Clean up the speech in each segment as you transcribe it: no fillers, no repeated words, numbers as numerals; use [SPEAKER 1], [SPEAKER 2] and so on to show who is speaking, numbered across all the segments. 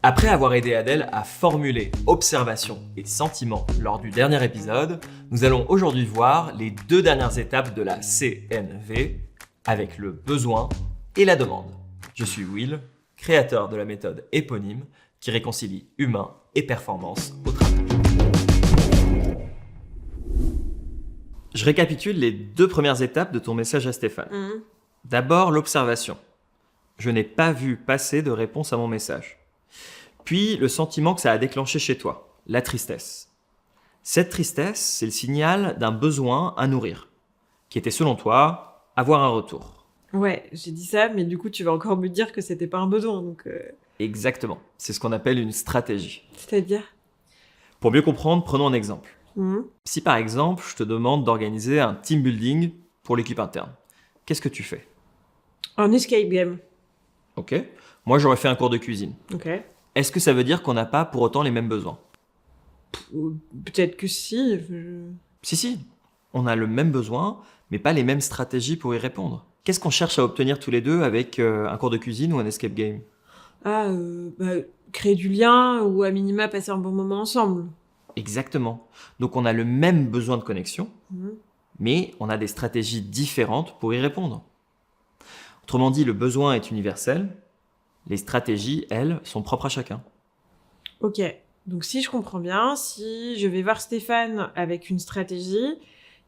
[SPEAKER 1] Après avoir aidé Adèle à formuler observations et sentiments lors du dernier épisode, nous allons aujourd'hui voir les 2 dernières étapes de la CNV avec le besoin et la demande. Je suis Will, créateur de la méthode éponyme qui réconcilie humain et performance au travail. Je récapitule les 2 premières étapes de ton message à Stéphane. D'abord, l'observation. Je n'ai pas vu passer de réponse à mon message. Puis, le sentiment que ça a déclenché chez toi, la tristesse. Cette tristesse, c'est le signal d'un besoin à nourrir, qui était selon toi, avoir un retour.
[SPEAKER 2] Ouais, j'ai dit ça, mais du coup, tu vas encore me dire que c'était pas un besoin, donc...
[SPEAKER 1] Exactement, c'est ce qu'on appelle une stratégie.
[SPEAKER 2] C'est-à-dire ?
[SPEAKER 1] Pour mieux comprendre, prenons un exemple. Si par exemple, je te demande d'organiser un team building pour l'équipe interne, qu'est-ce que tu fais ?
[SPEAKER 2] Un escape game.
[SPEAKER 1] Ok. Moi, j'aurais fait un cours de cuisine.
[SPEAKER 2] Ok.
[SPEAKER 1] Est-ce que ça veut dire qu'on n'a pas pour autant les mêmes besoins ?
[SPEAKER 2] Peut-être que si.
[SPEAKER 1] Si. On a le même besoin, mais pas les mêmes stratégies pour y répondre. Qu'est-ce qu'on cherche à obtenir tous les deux avec un cours de cuisine ou un escape game ?
[SPEAKER 2] Créer du lien ou à minima passer un bon moment ensemble.
[SPEAKER 1] Exactement. Donc on a le même besoin de connexion, mais on a des stratégies différentes pour y répondre. Autrement dit, le besoin est universel. Les stratégies, elles, sont propres à chacun.
[SPEAKER 2] Ok. Donc si je comprends bien, si je vais voir Stéphane avec une stratégie,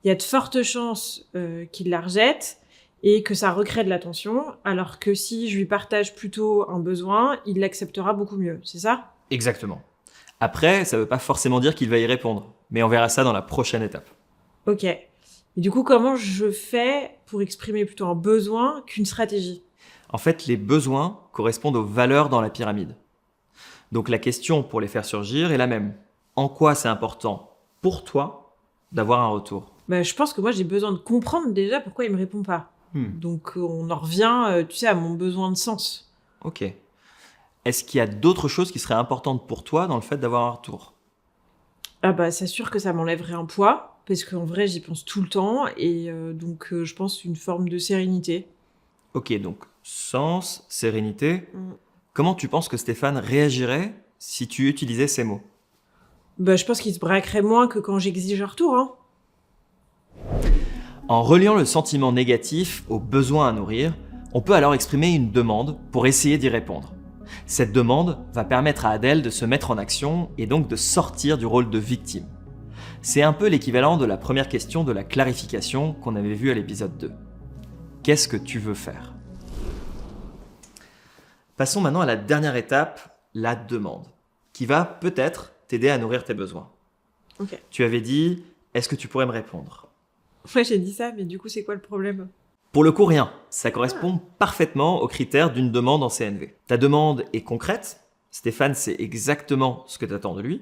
[SPEAKER 2] il y a de fortes chances qu'il la rejette et que ça recrée de la tension, alors que si je lui partage plutôt un besoin, il l'acceptera beaucoup mieux. C'est ça ?
[SPEAKER 1] Exactement. Après, ça ne veut pas forcément dire qu'il va y répondre, mais on verra ça dans la prochaine étape.
[SPEAKER 2] Ok. Et du coup, comment je fais pour exprimer plutôt un besoin qu'une stratégie ?
[SPEAKER 1] En fait, les besoins correspondent aux valeurs dans la pyramide. Donc la question pour les faire surgir est la même. En quoi c'est important pour toi d'avoir un retour ?
[SPEAKER 2] Je pense que moi, j'ai besoin de comprendre déjà pourquoi il me répond pas. Donc on en revient, à mon besoin de sens.
[SPEAKER 1] Ok. Est-ce qu'il y a d'autres choses qui seraient importantes pour toi dans le fait d'avoir un retour ?
[SPEAKER 2] C'est sûr que ça m'enlèverait un poids, parce qu'en vrai, j'y pense tout le temps, et donc je pense une forme de sérénité.
[SPEAKER 1] Ok, donc sens, sérénité. Comment tu penses que Stéphane réagirait si tu utilisais ces mots ?
[SPEAKER 2] Je pense qu'il se braquerait moins que quand j'exige un retour,
[SPEAKER 1] En reliant le sentiment négatif au besoin à nourrir, on peut alors exprimer une demande pour essayer d'y répondre. Cette demande va permettre à Adèle de se mettre en action et donc de sortir du rôle de victime. C'est un peu l'équivalent de la première question de la clarification qu'on avait vue à l'épisode 2. Qu'est-ce que tu veux faire ? Passons maintenant à la dernière étape, la demande, qui va peut-être t'aider à nourrir tes besoins.
[SPEAKER 2] Ok.
[SPEAKER 1] Tu avais dit, est-ce que tu pourrais me répondre ?
[SPEAKER 2] Ouais, j'ai dit ça, mais du coup, c'est quoi le problème ?
[SPEAKER 1] Pour le coup, rien. Ça correspond parfaitement aux critères d'une demande en CNV. Ta demande est concrète. Stéphane sait exactement ce que tu attends de lui.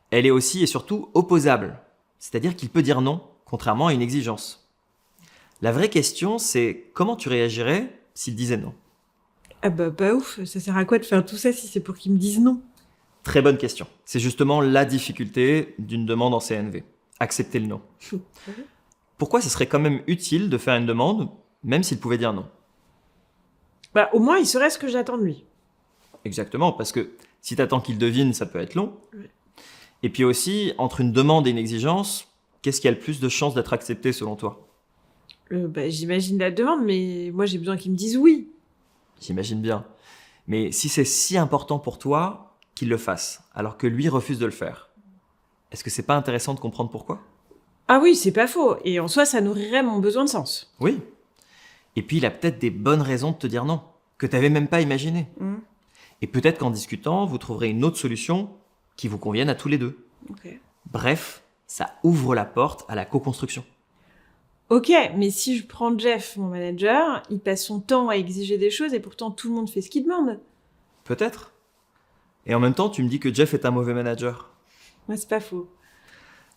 [SPEAKER 1] Elle est aussi et surtout opposable. C'est-à-dire qu'il peut dire non, contrairement à une exigence. La vraie question, c'est comment tu réagirais s'il disait non ?
[SPEAKER 2] Pas ouf. Ça sert à quoi de faire tout ça si c'est pour qu'ils me disent non ?
[SPEAKER 1] Très bonne question. C'est justement la difficulté d'une demande en CNV. Accepter le non. Pourquoi ce serait quand même utile de faire une demande, même s'il pouvait dire non ?
[SPEAKER 2] Au moins, il saurait ce que j'attends de lui.
[SPEAKER 1] Exactement, parce que si tu attends qu'il devine, ça peut être long.
[SPEAKER 2] Ouais.
[SPEAKER 1] Et puis aussi, entre une demande et une exigence, qu'est-ce qui a le plus de chances d'être accepté selon toi ?
[SPEAKER 2] J'imagine la demande, mais moi, j'ai besoin qu'ils me disent oui.
[SPEAKER 1] J'imagine bien. Mais si c'est si important pour toi, qu'il le fasse, alors que lui refuse de le faire, est-ce que c'est pas intéressant de comprendre pourquoi ?
[SPEAKER 2] Ah oui, c'est pas faux. Et en soi, ça nourrirait mon besoin de sens.
[SPEAKER 1] Oui. Et puis il a peut-être des bonnes raisons de te dire non, que tu n'avais même pas imaginé. Et peut-être qu'en discutant, vous trouverez une autre solution qui vous convienne à tous les deux.
[SPEAKER 2] Ok.
[SPEAKER 1] Bref, ça ouvre la porte à la co-construction.
[SPEAKER 2] Ok, mais si je prends Jeff, mon manager, il passe son temps à exiger des choses et pourtant tout le monde fait ce qu'il demande.
[SPEAKER 1] Peut-être. Et en même temps, tu me dis que Jeff est un mauvais manager.
[SPEAKER 2] Ouais, c'est pas faux.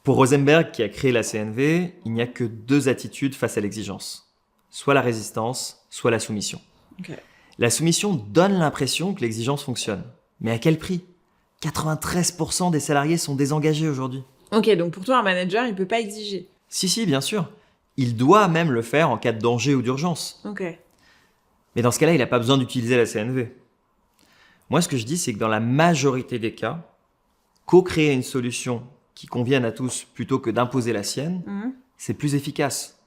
[SPEAKER 1] Pour Rosenberg, qui a créé la CNV, il n'y a que 2 attitudes face à l'exigence. Soit la résistance, soit la soumission.
[SPEAKER 2] Ok.
[SPEAKER 1] La soumission donne l'impression que l'exigence fonctionne. Mais à quel prix ? 93% des salariés sont désengagés aujourd'hui.
[SPEAKER 2] Ok, donc pour toi, un manager, il peut pas exiger.
[SPEAKER 1] Si, bien sûr. Il doit même le faire en cas de danger ou d'urgence.
[SPEAKER 2] Ok.
[SPEAKER 1] Mais dans ce cas-là, il n'a pas besoin d'utiliser la CNV. Moi, ce que je dis, c'est que dans la majorité des cas, co-créer une solution qui convienne à tous plutôt que d'imposer la sienne, c'est plus efficace.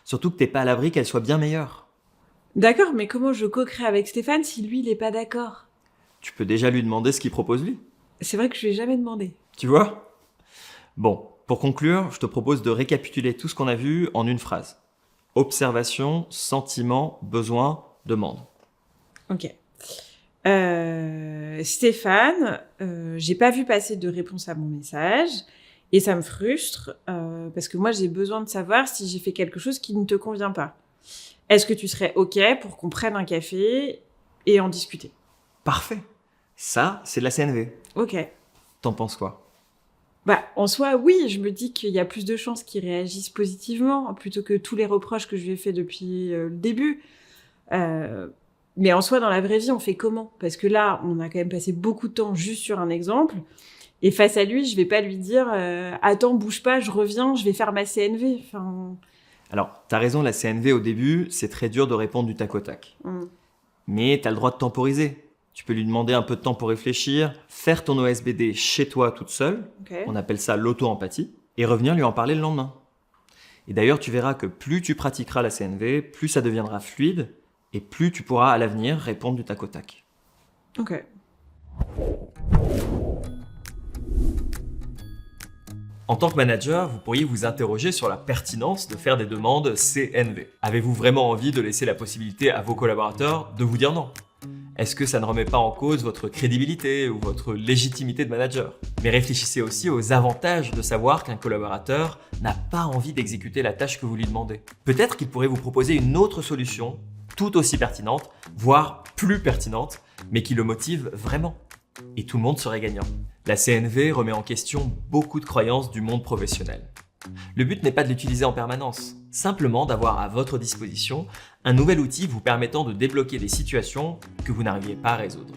[SPEAKER 1] Surtout que t'es pas à l'abri qu'elle soit bien meilleure.
[SPEAKER 2] D'accord, mais comment je co-crée avec Stéphane si lui, il est pas d'accord?
[SPEAKER 1] Tu peux déjà lui demander ce qu'il propose lui.
[SPEAKER 2] C'est vrai que je lui ai jamais demandé.
[SPEAKER 1] Tu vois? Bon, pour conclure, je te propose de récapituler tout ce qu'on a vu en une phrase. Observation, sentiment, besoin, demande.
[SPEAKER 2] Ok. Stéphane, j'ai pas vu passer de réponse à mon message et ça me frustre parce que moi j'ai besoin de savoir si j'ai fait quelque chose qui ne te convient pas. Est-ce que tu serais ok pour qu'on prenne un café et en discuter?
[SPEAKER 1] Parfait. Ça, c'est de la CNV.
[SPEAKER 2] Ok.
[SPEAKER 1] T'en penses quoi?
[SPEAKER 2] Bah, en soi, oui, je me dis qu'il y a plus de chances qu'il réagisse positivement plutôt que tous les reproches que je lui ai fait depuis le début. Mais en soi, dans la vraie vie, on fait comment? Parce que là, on a quand même passé beaucoup de temps juste sur un exemple. Et face à lui, je vais pas lui dire attends, bouge pas, je reviens, je vais faire ma CNV. Enfin...
[SPEAKER 1] Alors, t'as raison, la CNV au début, c'est très dur de répondre du tac au tac. Mais t'as le droit de temporiser. Tu peux lui demander un peu de temps pour réfléchir, faire ton OSBD chez toi toute seule, on appelle ça l'auto-empathie, et revenir lui en parler le lendemain. Et d'ailleurs, tu verras que plus tu pratiqueras la CNV, plus ça deviendra fluide, et plus tu pourras à l'avenir répondre du tac au tac.
[SPEAKER 2] Ok.
[SPEAKER 1] En tant que manager, vous pourriez vous interroger sur la pertinence de faire des demandes CNV. Avez-vous vraiment envie de laisser la possibilité à vos collaborateurs de vous dire non? Est-ce que ça ne remet pas en cause votre crédibilité ou votre légitimité de manager? Mais réfléchissez aussi aux avantages de savoir qu'un collaborateur n'a pas envie d'exécuter la tâche que vous lui demandez. Peut-être qu'il pourrait vous proposer une autre solution, tout aussi pertinente, voire plus pertinente, mais qui le motive vraiment. Et tout le monde serait gagnant. La CNV remet en question beaucoup de croyances du monde professionnel. Le but n'est pas de l'utiliser en permanence, simplement d'avoir à votre disposition un nouvel outil vous permettant de débloquer des situations que vous n'arriviez pas à résoudre.